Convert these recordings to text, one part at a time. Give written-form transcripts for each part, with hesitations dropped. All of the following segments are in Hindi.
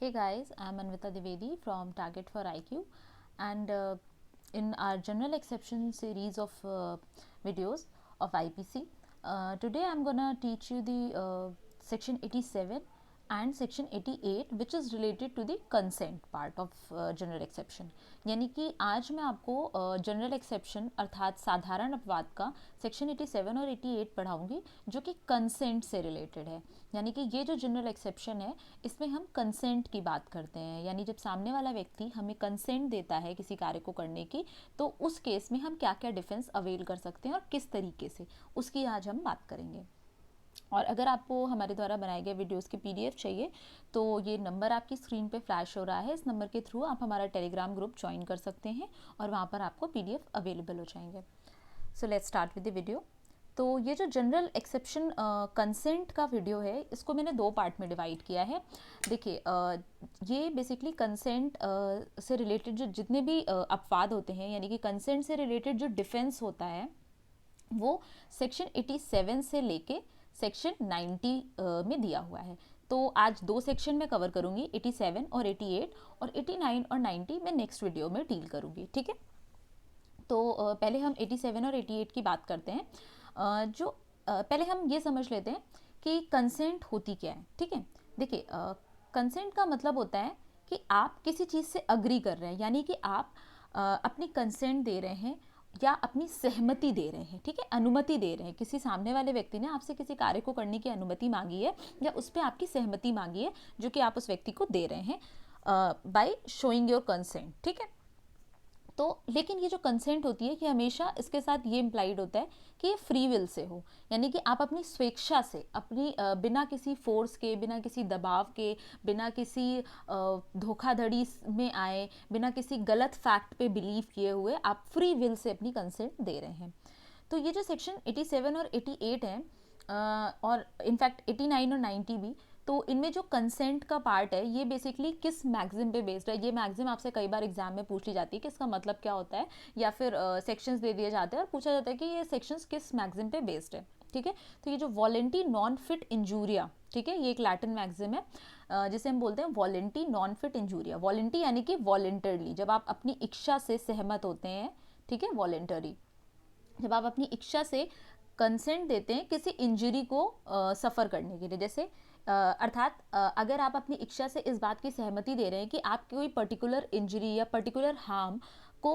Hey guys, I'm Anvita Divedi from Target for IQ, and in our general exception series of videos of IPC, today I'm gonna teach you the section 87 and section 88 which is related to the consent part of general exception. यानी कि आज मैं आपको जनरल एक्सेप्शन अर्थात साधारण अपवाद का सेक्शन 87 और 88 पढ़ाऊंगी जो कि कंसेंट से रिलेटेड है। यानी कि ये जो जनरल एक्सेप्शन है इसमें हम कंसेंट की बात करते हैं, यानी जब सामने वाला व्यक्ति हमें कंसेंट देता है किसी कार्य को करने की तो उस केस में हम क्या क्या डिफेंस अवेल कर सकते हैं और किस तरीके से, उसकी आज हम बात करेंगे। और अगर आपको हमारे द्वारा बनाए गए वीडियोस की पीडीएफ चाहिए तो ये नंबर आपकी स्क्रीन पे फ्लैश हो रहा है, इस नंबर के थ्रू आप हमारा टेलीग्राम ग्रुप ज्वाइन कर सकते हैं और वहाँ पर आपको पीडीएफ अवेलेबल हो जाएंगे। So let's start with the video. तो ये जो जनरल एक्सेप्शन कंसेंट का वीडियो है इसको मैंने दो पार्ट में डिवाइड किया है। देखिए ये बेसिकली कंसेंट से रिलेटेड जो जितने भी अपवाद होते हैं, यानी कि कंसेंट से रिलेटेड जो डिफेंस होता है वो सेक्शन 87 से लेके सेक्शन 90 में दिया हुआ है। तो आज दो सेक्शन में कवर करूंगी, 87 और 88, और 89 और 90 मैं नेक्स्ट वीडियो में डील करूंगी। ठीक है, तो पहले हम 87 और 88 की बात करते हैं। पहले हम ये समझ लेते हैं कि कंसेंट होती क्या है। ठीक है, देखिए कंसेंट का मतलब होता है कि आप किसी चीज़ से अग्री कर रहे हैं, यानी कि आप अपनी कंसेंट दे रहे हैं या अपनी सहमति दे रहे हैं। ठीक है, अनुमति दे रहे हैं, किसी सामने वाले व्यक्ति ने आपसे किसी कार्य को करने की अनुमति मांगी है या उस पर आपकी सहमति मांगी है जो कि आप उस व्यक्ति को दे रहे हैं बाय शोइंग योर कंसेंट। ठीक है, तो लेकिन ये जो कंसेंट होती है कि हमेशा इसके साथ ये इम्प्लाइड होता है कि ये फ्री विल से हो, यानी कि आप अपनी स्वेच्छा से, अपनी बिना किसी फोर्स के, बिना किसी दबाव के, बिना किसी धोखाधड़ी में आए, बिना किसी गलत फैक्ट पे बिलीव किए हुए आप फ्री विल से अपनी कंसेंट दे रहे हैं। तो ये जो सेक्शन 87 और 88 है और इनफैक्ट 89 और 90 भी, तो इनमें जो कंसेंट का पार्ट है ये बेसिकली किस मैगजिम पे बेस्ड है। ये मैगजिम आपसे कई बार एग्जाम में पूछ ली जाती है कि इसका मतलब क्या होता है, या फिर सेक्शंस दे दिए जाते हैं और पूछा जाता है कि ये सेक्शंस किस मैगजिम पे बेस्ड है। ठीक है, तो ये जो वॉलेंटी नॉन फिट इंजूरिया, ठीक है, ये एक लैटिन मैगजिम है जिसे हम बोलते हैं volenti non fit injuria. Volenti यानी कि वॉलेंटरली, जब आप अपनी इच्छा से सहमत होते हैं। ठीक है, वॉलेंटरी, जब आप अपनी इच्छा से कंसेंट देते हैं किसी इंजरी को सफ़र करने के लिए। जैसे अर्थात अगर आप अपनी इच्छा से इस बात की सहमति दे रहे हैं कि आप कोई पर्टिकुलर इंजरी या पर्टिकुलर हार्म को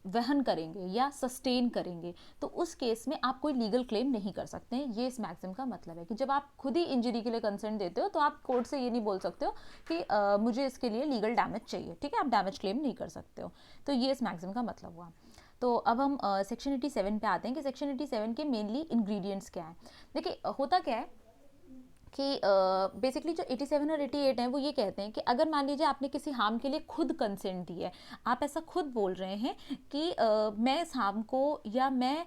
वहन करेंगे या सस्टेन करेंगे, तो उस केस में आप कोई लीगल क्लेम नहीं कर सकते हैं। ये इस मैक्सिम का मतलब है कि जब आप खुद ही इंजरी के लिए कंसेंट देते हो तो आप कोर्ट से ये नहीं बोल सकते हो कि मुझे इसके लिए लीगल डैमेज चाहिए। ठीक है, आप डैमेज क्लेम नहीं कर सकते हो। तो ये इस मैक्सिम का मतलब हुआ। तो अब हम सेक्शन 87 पे आते हैं कि सेक्शन 87 के मेनली इंग्रेडिएंट्स क्या हैं। देखिए होता क्या है कि बेसिकली जो 87 और 88 हैं वो ये कहते हैं कि अगर मान लीजिए आपने किसी हार्म के लिए खुद कंसेंट दी है, आप ऐसा खुद बोल रहे हैं कि मैं इस हार्म को या मैं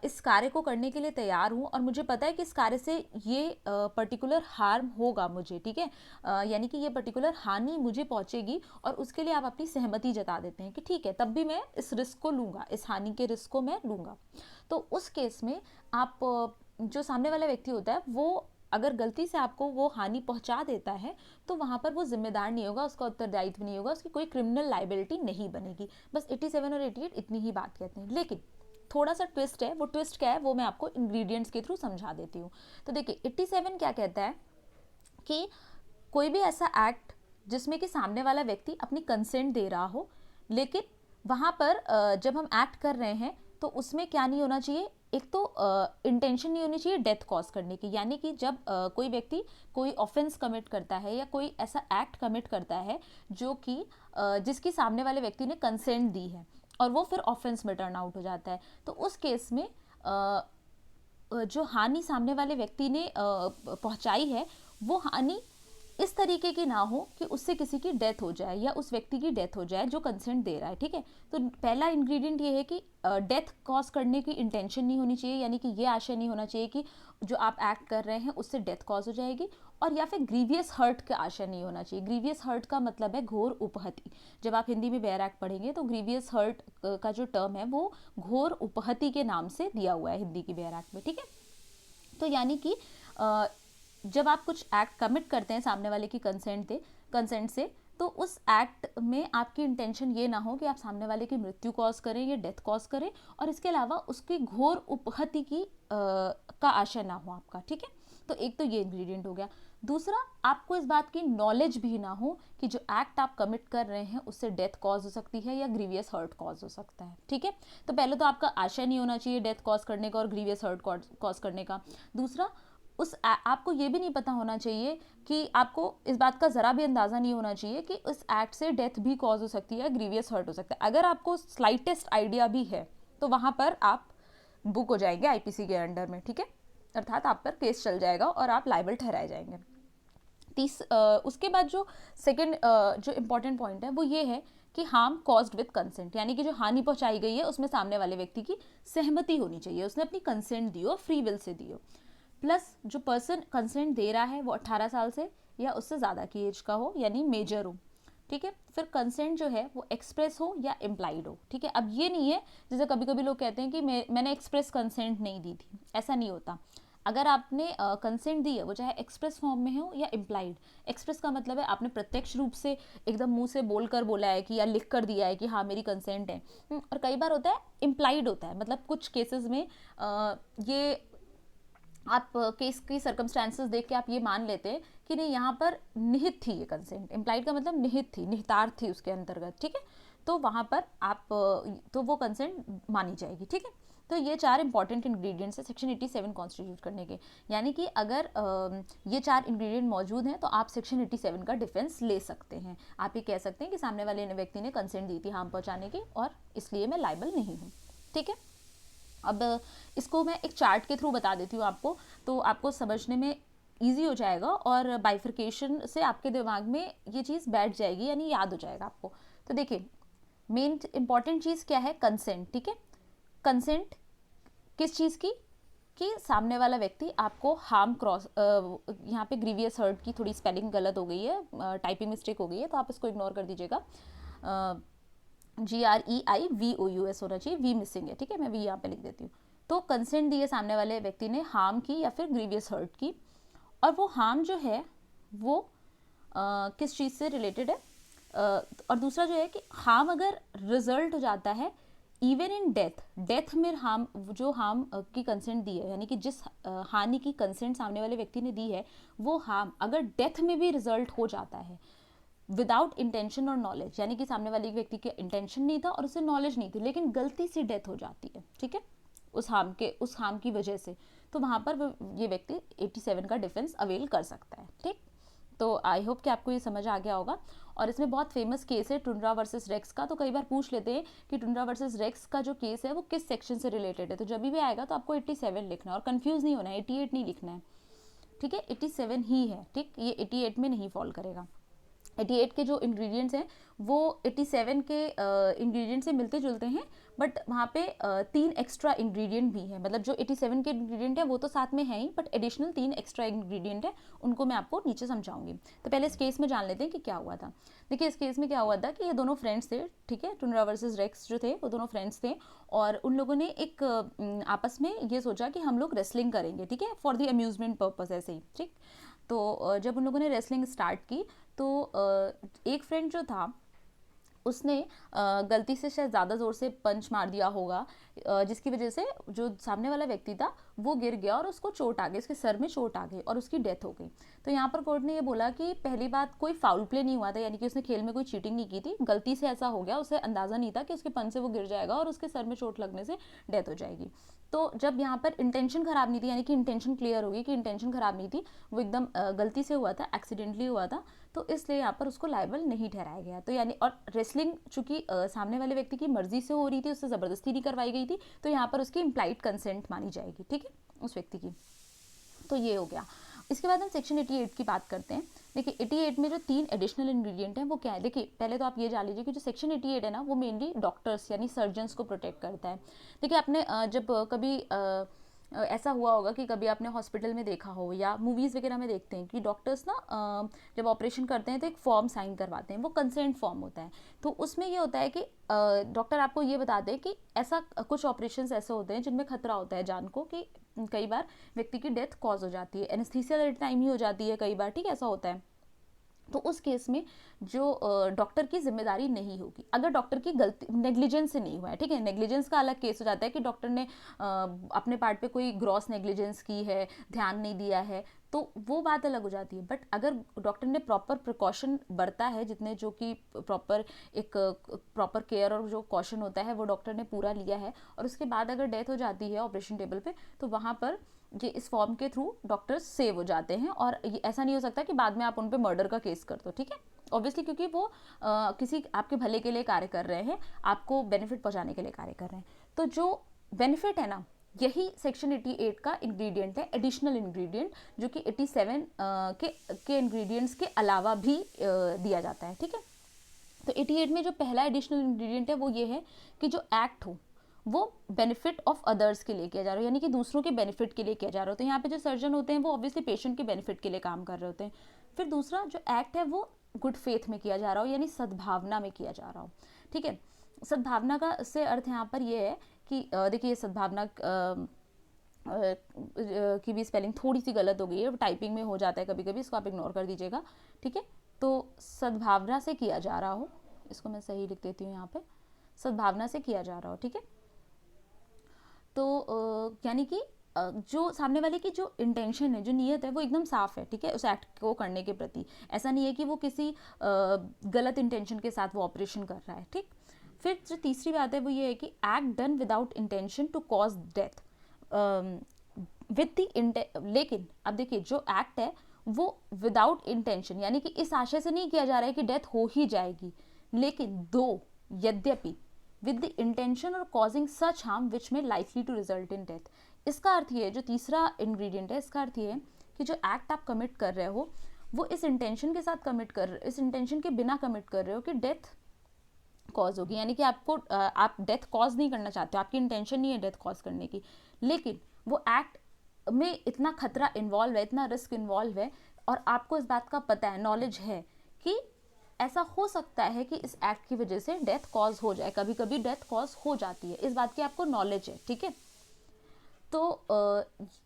इस कार्य को करने के लिए तैयार हूँ और मुझे पता है कि इस कार्य से ये पर्टिकुलर हार्म होगा मुझे। ठीक है, यानी कि ये पर्टिकुलर हानि मुझे पहुँचेगी और उसके लिए आप अपनी सहमति जता देते हैं कि ठीक है तब भी मैं इस रिस्क को लूँगा, इस हानि के रिस्क को मैं लूँगा। तो उस केस में आप जो सामने वाला व्यक्ति होता है वो अगर गलती से आपको वो हानि पहुंचा देता है तो वहां पर वो जिम्मेदार नहीं होगा, उसका उत्तरदायित्व नहीं होगा, उसकी कोई क्रिमिनल लाइबिलिटी नहीं बनेगी। बस 87 और 88 इतनी ही बात कहते हैं। लेकिन थोड़ा सा ट्विस्ट है, वो ट्विस्ट क्या है वो मैं आपको इंग्रेडिएंट्स के थ्रू समझा देती हूँ। तो देखिए 87 क्या कहता है कि कोई भी ऐसा एक्ट जिसमें कि सामने वाला व्यक्ति अपनी कंसेंट दे रहा हो, लेकिन वहाँ पर जब हम एक्ट कर रहे हैं तो उसमें क्या नहीं होना चाहिए, एक तो इंटेंशन नहीं होनी चाहिए डेथ कॉज करने की। यानी कि जब कोई व्यक्ति कोई ऑफेंस कमिट करता है या कोई ऐसा एक्ट कमिट करता है जो कि जिसकी सामने वाले व्यक्ति ने कंसेंट दी है और वो फिर ऑफेंस में टर्न आउट हो जाता है, तो उस केस में जो हानि सामने वाले व्यक्ति ने पहुंचाई है वो हानि इस तरीके की ना हो कि उससे किसी की डेथ हो जाए या उस व्यक्ति की डेथ हो जाए जो कंसेंट दे रहा है। ठीक है, तो पहला इंग्रेडिएंट ये है कि डेथ कॉज करने की इंटेंशन नहीं होनी चाहिए, यानी कि ये आशय नहीं होना चाहिए कि जो आप एक्ट कर रहे हैं उससे डेथ कॉज हो जाएगी, और या फिर ग्रीवियस हर्ट का आशय नहीं होना चाहिए। ग्रीवियस हर्ट का मतलब है घोर उपहति। जब आप हिंदी में बेयर एक्ट पढ़ेंगे तो ग्रीवियस हर्ट का जो टर्म है वो घोर उपहति के नाम से दिया हुआ है हिंदी की बेयर एक्ट में। ठीक है, तो यानी कि जब आप कुछ एक्ट कमिट करते हैं सामने वाले की कंसेंट से, तो उस एक्ट में आपकी इंटेंशन ये ना हो कि आप सामने वाले की मृत्यु कॉज करें या डेथ कॉज करें, और इसके अलावा उसकी घोर उपहति की का आशय ना हो आपका, ठीक है। तो एक तो ये इंग्रेडिएंट हो गया। दूसरा, आपको इस बात की नॉलेज भी ना हो कि जो एक्ट आप कमिट कर रहे हैं उससे डेथ कॉज हो सकती है या ग्रीवियस हर्ट कॉज हो सकता है, ठीक है। तो पहले तो आपका आशय नहीं होना चाहिए डेथ कॉज करने का और ग्रीवियस हर्ट कॉज करने का। दूसरा, आपको ये भी नहीं पता होना चाहिए कि आपको इस बात का ज़रा भी अंदाज़ा नहीं होना चाहिए कि उस एक्ट से डेथ भी कॉज हो सकती है, ग्रीवियस हर्ट हो सकता है। अगर आपको स्लाइटेस्ट आइडिया भी है तो वहाँ पर आप बुक हो जाएंगे आईपीसी के अंडर में, ठीक है, अर्थात आप पर केस चल जाएगा और आप लायबल ठहराए जाएंगे। उसके बाद जो सेकंड जो इम्पॉर्टेंट पॉइंट है वो ये है कि हार्म कॉज्ड विद कंसेंट, यानी कि जो हानि पहुंचाई गई है उसमें सामने वाले व्यक्ति की सहमति होनी चाहिए, उसने अपनी कंसेंट दी हो, फ्री विल से दी हो। प्लस जो पर्सन कंसेंट दे रहा है वो 18 साल से या उससे ज़्यादा की एज का हो, यानी मेजर हो, ठीक है। फिर कंसेंट जो है वो एक्सप्रेस हो या इम्प्लाइड हो, ठीक है। अब ये नहीं है जैसे कभी कभी लोग कहते हैं कि मैंने एक्सप्रेस कंसेंट नहीं दी थी, ऐसा नहीं होता। अगर आपने कंसेंट दी है वो चाहे एक्सप्रेस फॉर्म में हो या इम्प्लाइड। एक्सप्रेस का मतलब है आपने प्रत्यक्ष रूप से एकदम मुंह से बोलकर बोला है कि या लिख कर दिया है कि हाँ मेरी कंसेंट है। और कई बार होता है इम्प्लाइड होता है, मतलब कुछ केसेस में ये आप केस की सर्कमस्टांसेस देख के आप ये मान लेते हैं कि नहीं यहाँ पर निहित थी ये कंसेंट। इम्प्लाइड का मतलब निहित थी, निहितार्थ थी उसके अंतर्गत, ठीक है। तो वहाँ पर आप तो वो कंसेंट मानी जाएगी, ठीक है। तो ये 4 इंपॉर्टेंट इंग्रेडिएंट्स है सेक्शन 87 कॉन्स्टिट्यूट करने के, यानी कि अगर ये 4 इंग्रेडिएंट मौजूद हैं तो आप सेक्शन 87 का डिफेंस ले सकते हैं। आप ये कह सकते हैं कि सामने वाले व्यक्ति ने कंसेंट दी थी हार्म पहुँचाने की और इसलिए मैं लायबल नहीं हूँ, ठीक है। अब इसको मैं एक चार्ट के थ्रू बता देती हूँ आपको, तो आपको समझने में ईजी हो जाएगा और बाइफर्केशन से आपके दिमाग में ये चीज़ बैठ जाएगी, यानी याद हो जाएगा आपको। तो देखिए मेन इंपॉर्टेंट चीज़ क्या है, कंसेंट, ठीक है। कंसेंट किस चीज़ की, कि सामने वाला व्यक्ति आपको हार्म क्रॉस, यहाँ पे ग्रीवियस हर्ट की थोड़ी स्पेलिंग गलत हो गई है, टाइपिंग मिस्टेक हो गई है, तो आप इसको इग्नोर कर दीजिएगा। GREIVOUS होना चाहिए, वी मिसिंग है, ठीक है, मैं वी यहाँ पे लिख देती हूँ। तो कंसेंट दी है सामने वाले व्यक्ति ने हार्म की या फिर ग्रीवियस हर्ट की, और वो हार्म जो है वो किस चीज़ से रिलेटेड है, और दूसरा जो है कि हार्म अगर रिजल्ट हो जाता है इवन इन डेथ में हार्म, जो हार्म की कंसेंट दी है, यानी कि जिस हानि की कंसेंट सामने वाले व्यक्ति ने दी है वो हार्म अगर डेथ में भी रिजल्ट हो जाता है विदाउट इंटेंशन और नॉलेज, यानी कि सामने वाले व्यक्ति के इंटेंशन नहीं था और उसे नॉलेज नहीं थी लेकिन गलती से डेथ हो जाती है, ठीक है, उस हार्म की वजह से, तो वहाँ पर ये व्यक्ति 87 का डिफेंस अवेल कर सकता है, ठीक। तो आई होप कि आपको ये समझ आ गया होगा। और इसमें बहुत फेमस केस है टुंड्रा वर्सेस रेक्स का, तो कई बार पूछ लेते हैं कि टुंड्रा वर्सेस रेक्स का जो केस है वो किस सेक्शन से रिलेटेड है, तो जब भी आएगा तो आपको 87 लिखना है और कंफ्यूज नहीं होना है, 88 नहीं लिखना है, ठीक है, 87 ही है, ठीक, ये 88 में नहीं फॉल करेगा। 88 के जो इंग्रेडिएंट्स हैं वो 87 के इंग्रेडिएंट से मिलते जुलते हैं, बट वहाँ पे 3 एक्स्ट्रा इंग्रेडिएंट भी हैं, मतलब जो 87 के इंग्रेडिएंट है वो तो साथ में है ही, बट एडिशनल 3 एक्स्ट्रा इंग्रेडिएंट है, उनको मैं आपको नीचे समझाऊंगी। तो पहले इस केस में जान लेते हैं कि क्या हुआ था। देखिए इस केस में क्या हुआ था कि ये दोनों फ्रेंड्स थे, ठीक है, टुंड्रा वर्सेस रेक्स जो थे वो दोनों फ्रेंड्स थे, और उन लोगों ने एक आपस में ये सोचा कि हम लोग रेसलिंग करेंगे, ठीक है, फॉर द अम्यूजमेंट पर्पज, ऐसे ही, ठीक। तो जब उन लोगों ने रेसलिंग स्टार्ट की तो एक फ्रेंड जो था उसने गलती से शायद ज़्यादा ज़ोर से पंच मार दिया होगा, जिसकी वजह से जो सामने वाला व्यक्ति था वो गिर गया और उसको चोट आ गई, उसके सर में चोट आ गई और उसकी डेथ हो गई। तो यहाँ पर कोर्ट ने ये बोला कि पहली बात कोई फाउल प्ले नहीं हुआ था, यानी कि उसने खेल में कोई चीटिंग नहीं की थी, गलती से ऐसा हो गया, उसे अंदाज़ा नहीं था कि उसके पंच से वो गिर जाएगा और उसके सर में चोट लगने से डेथ हो जाएगी। तो जब यहाँ पर इंटेंशन खराब नहीं थी, यानी कि इंटेंशन क्लियर होगी कि इंटेंशन खराब नहीं थी, वो एकदम गलती से हुआ था, एक्सीडेंटली हुआ था, तो इसलिए यहाँ पर उसको लायबल नहीं ठहराया गया। तो यानी और रेसलिंग चूंकि सामने वाले व्यक्ति की मर्जी से हो रही थी, उससे ज़बरदस्ती नहीं करवाई गई थी, तो यहाँ पर उसकी इम्प्लाइड कंसेंट मानी जाएगी, ठीक है, उस व्यक्ति की। तो ये हो गया। इसके बाद हम सेक्शन 88 की बात करते हैं। देखिए 88 में जो 3 एडिशनल इंग्रेडिएंट हैं वो क्या है, देखिए पहले तो आप ये जान लीजिए कि जो सेक्शन 88 है ना वो मेनली डॉक्टर्स यानी सर्जन्स को प्रोटेक्ट करता है। देखिए आपने जब कभी ऐसा हुआ होगा कि कभी आपने हॉस्पिटल में देखा हो या मूवीज़ वगैरह में देखते हैं कि डॉक्टर्स ना जब ऑपरेशन करते हैं तो एक फॉर्म साइन करवाते हैं, वो कंसेंट फॉर्म होता है। तो उसमें ये होता है कि डॉक्टर आपको ये बताते हैं कि ऐसा कुछ ऑपरेशंस ऐसे होते हैं जिनमें खतरा होता है जान को, कि कई बार व्यक्ति की डेथ कॉज हो जाती है, एनेस्थीसिया टाइम ही हो जाती है कई बार, ठीक है, ऐसा होता है। तो उस केस में जो डॉक्टर की जिम्मेदारी नहीं होगी, अगर डॉक्टर की गलती नेग्लिजेंस से नहीं हुआ है, ठीक है। नेग्लिजेंस का अलग केस हो जाता है कि डॉक्टर ने अपने पार्ट पे कोई ग्रॉस नेग्लिजेंस की है, ध्यान नहीं दिया है, तो वो बात अलग हो जाती है। बट अगर डॉक्टर ने प्रॉपर प्रिकॉशन बरता है, जितने जो कि प्रॉपर एक प्रॉपर केयर और जो कॉशन होता है वो डॉक्टर ने पूरा लिया है, और उसके बाद अगर डेथ हो जाती है ऑपरेशन टेबल पे, तो वहाँ पर ये इस फॉर्म के थ्रू डॉक्टर्स सेव हो जाते हैं। और ये ऐसा नहीं हो सकता कि बाद में आप उन पे मर्डर का केस कर दो, ठीक है, ऑब्वियसली, क्योंकि वो किसी आपके भले के लिए कार्य कर रहे हैं, आपको बेनिफिट पहुंचाने के लिए कार्य कर रहे हैं। तो जो बेनिफिट है ना, यही सेक्शन 88 का इंग्रेडिएंट है, एडिशनल इंग्रेडिएंट, जो कि 87 के इंग्रेडिएंट्स के अलावा भी दिया जाता है, ठीक है। तो 88 में जो पहला एडिशनल इंग्रेडिएंट है वो ये है कि जो एक्ट हो वो बेनिफिट ऑफ अदर्स के लिए किया जा रहा हो, यानी कि दूसरों के बेनिफिट के लिए किया जा रहा हो। तो यहाँ पे जो सर्जन होते हैं वो ऑब्वियसली पेशेंट के बेनिफिट के लिए काम कर रहे होते हैं। फिर दूसरा जो एक्ट है वो गुड फेथ में किया जा रहा हो, यानी सद्भावना में किया जा रहा हो, ठीक है। सद्भावना का से अर्थ यहाँ पर ये है कि देखिए सद्भावना की भी स्पेलिंग थोड़ी सी गलत हो गई है, टाइपिंग में हो जाता है कभी कभी, इसको आप इग्नोर कर दीजिएगा, ठीक है। तो सद्भावना से किया जा रहा हो, इसको मैं सही लिख देती हूँ यहाँ पे, सद्भावना से किया जा रहा हो, ठीक है। तो यानी कि जो सामने वाले की जो इंटेंशन है, जो नीयत है, वो एकदम साफ है, ठीक है, उस एक्ट को करने के प्रति। ऐसा नहीं है कि वो किसी गलत इंटेंशन के साथ वो ऑपरेशन कर रहा है, ठीक। फिर जो तीसरी बात है वो ये है कि act done without intention to cause death with the, लेकिन अब देखिए जो एक्ट है वो विदाउट इंटेंशन, यानी कि इस आशय से नहीं किया जा रहा है कि डेथ हो ही जाएगी, लेकिन दो यद्यपि with the intention or causing such harm which may likely to result in death। इसका अर्थ ये है, जो तीसरा इंग्रेडिएंट है, इसका अर्थ ये है कि जो एक्ट आप कमिट कर रहे हो वो इस इंटेंशन के साथ कमिट कर रहे हो, इस इंटेंशन के बिना कमिट कर रहे हो कि डेथ कॉज होगी, यानी कि आपको आप डेथ कॉज नहीं करना चाहते हो, आपकी इंटेंशन नहीं है डेथ कॉज करने की, लेकिन वो एक्ट में इतना खतरा इन्वॉल्व है, इतना रिस्क इन्वॉल्व है, और आपको इस बात का पता है, नॉलेज है कि ऐसा हो सकता है कि इस एक्ट की वजह से डेथ कॉज हो जाए, कभी कभी डेथ कॉज हो जाती है, इस बात की आपको नॉलेज है, ठीक है। तो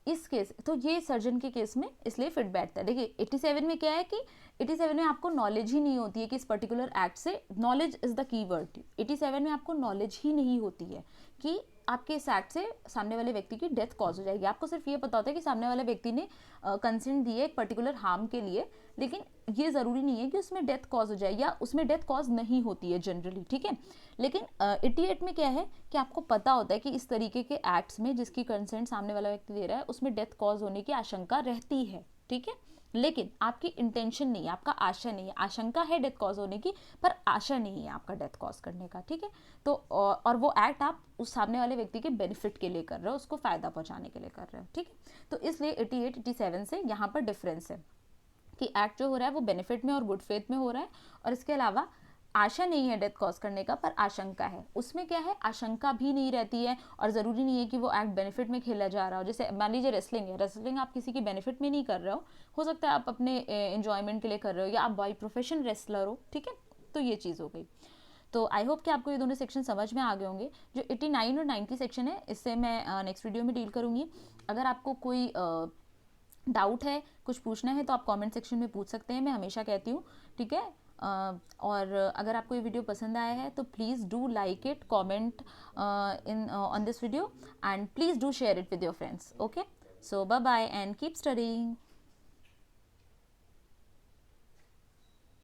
इस केस, तो ये सर्जन के केस में इसलिए फिट बैठता है। देखिए 87 में क्या है कि 87 में आपको नॉलेज ही नहीं होती है कि इस पर्टिकुलर एक्ट से, knowledge is the key word, 87 में आपको नॉलेज ही नहीं होती है कि आपके इस एक्ट से सामने वाले व्यक्ति की डेथ कॉज हो जाएगी। आपको सिर्फ ये पता होता है कि सामने वाले व्यक्ति ने कंसेंट दिए एक पर्टिकुलर हार्म के लिए, लेकिन ये ज़रूरी नहीं है कि उसमें डेथ कॉज हो जाए, या उसमें डेथ कॉज नहीं होती है जनरली, ठीक है। लेकिन 88 में क्या है कि आपको पता होता है कि इस तरीके के एक्ट्स में जिसकी कंसेंट सामने वाला व्यक्ति दे रहा है उसमें डेथ कॉज होने की आशंका रहती है, ठीक है, लेकिन आपकी इंटेंशन नहीं है, आपका आशा नहीं है, आशंका है डेथ कॉज होने की पर आशा नहीं है आपका डेथ कॉज करने का, ठीक है। तो और वो एक्ट आप उस सामने वाले व्यक्ति के बेनिफिट के लिए कर रहे हो, उसको फायदा पहुंचाने के लिए कर रहे हो, ठीक है। तो इसलिए 88 87 से यहाँ पर डिफरेंस है कि एक्ट जो हो रहा है वो बेनिफिट में और गुड फेथ में हो रहा है, और इसके अलावा आशा नहीं है डेथ कॉज करने का पर आशंका है, उसमें क्या है, आशंका भी नहीं रहती है, और ज़रूरी नहीं है कि वो एक्ट बेनिफिट में खेला जा रहा हो। जैसे मान लीजिए रेसलिंग है, रेसलिंग आप किसी की बेनिफिट में नहीं कर रहे हो सकता है आप अपने एंजॉयमेंट के लिए कर रहे हो, या आप बाई प्रोफेशन रेसलर हो, ठीक है। तो ये चीज़ हो गई। तो आई होप कि आपको ये दोनों सेक्शन समझ में आ गए होंगे। जो 89 और 90 सेक्शन है इससे मैं नेक्स्ट वीडियो में डील करूँगी। अगर आपको कोई डाउट है, कुछ पूछना है, तो आप कमेंट सेक्शन में पूछ सकते हैं, मैं हमेशा कहती हूँ, ठीक है। और अगर आपको ये वीडियो पसंद आया है तो please do like it, comment in on this video, and please do share it with your friends, okay. So bye bye and keep studying.